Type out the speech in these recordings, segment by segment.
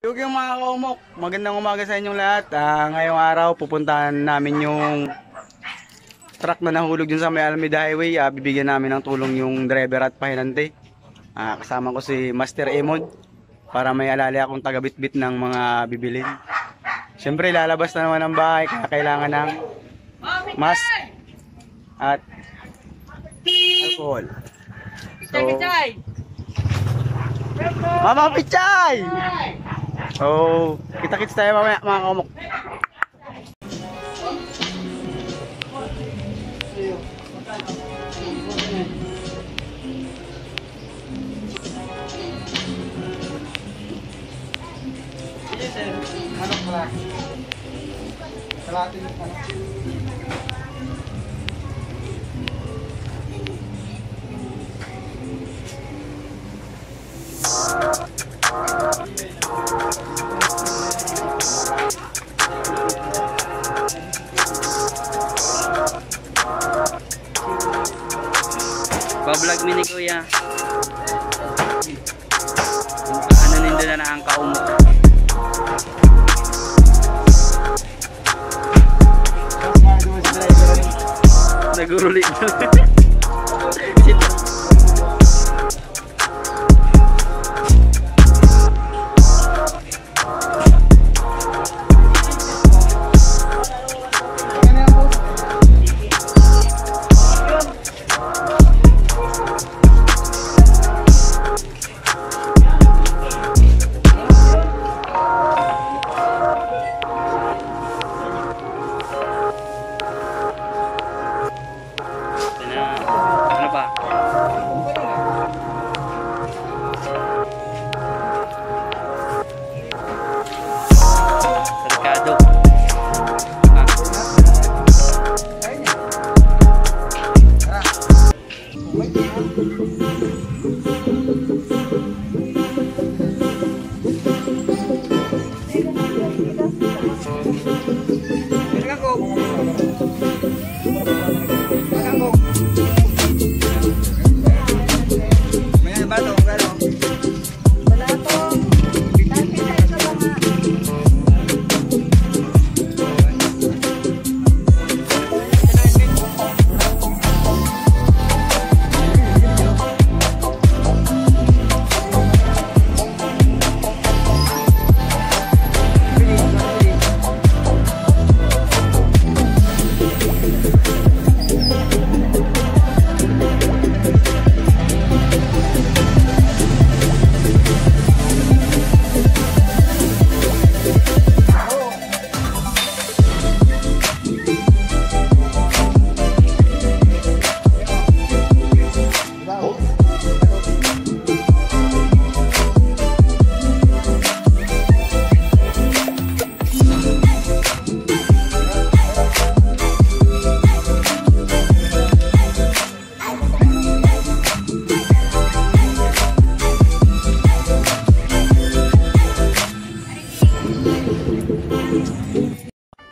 Yung mga kaumok, magandang umaga sa inyong lahat. Ngayong araw pupuntahan namin yung truck na nahulog dun sa may Almeda Highway. Bibigyan namin ng tulong yung driver at pahinante. Kasama ko si Master Emon para may alala akong taga-bitbit ng mga bibilin. Siyempre lalabas na naman ang bahay kaya kailangan ng mask at alcohol. So, Mama Pichay! So, kita-kits tayo mamaya mga kaumok. Pa-vlog mi ni kuya. Ano nindo na ang kaumok. Nagurulit.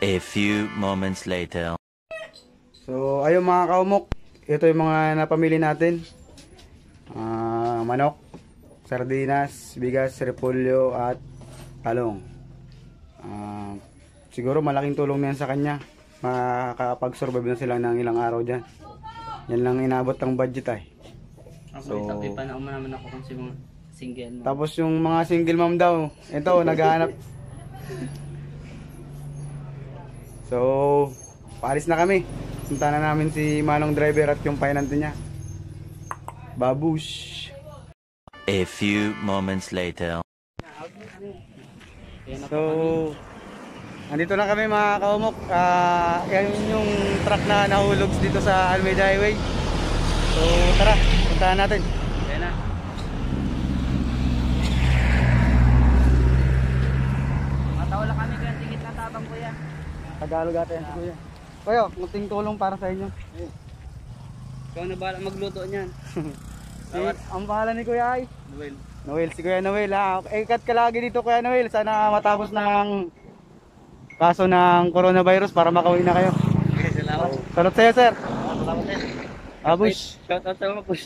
A few moments later. So, ayun mga kaumok, ito yung mga napamili natin. Manok, sardinas, bigas, repolyo at talong. Siguro malaking tulong na yan sa kanya. Makakapag-survive na sila ng ilang araw dyan. Yan lang inabot ng budget ay. So, pa na naman ako kung mga single mom. Tapos yung mga single mom daw, ito naghahanap. So, paalis na kami. Punta na namin si Manong driver at yung pahinante niya. Babush. A few moments later. So, andito na kami mga kaumok. Yan yung truck na nahulog dito sa Almeda Highway. So, tara, puntahan natin. Ayan na. Matawala kami kaya tingit na tabang kuya. Tagalog ata yan si kuya. Kuya, kunting tulong para sa inyo. Ikaw na bahala magluto niyan. Ang bahala ni kuya ay Noel. Noel, si kuya Noel ha. Ikat ka lagi dito kuya Noel. Sana matapos ng kaso ng coronavirus para makauwi na kayo. Okay, salamat. Salot sa'yo sir. Salamat din. Abush. Shout out sa mga push.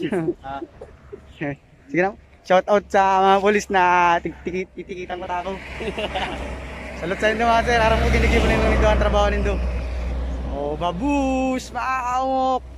Sige na. Shout out sa mga polis na titikitan ko tako. Salot sa inyo mga sir, harap mo ginigib mo na yung trabaho nindo. Oh, babus, maaamok.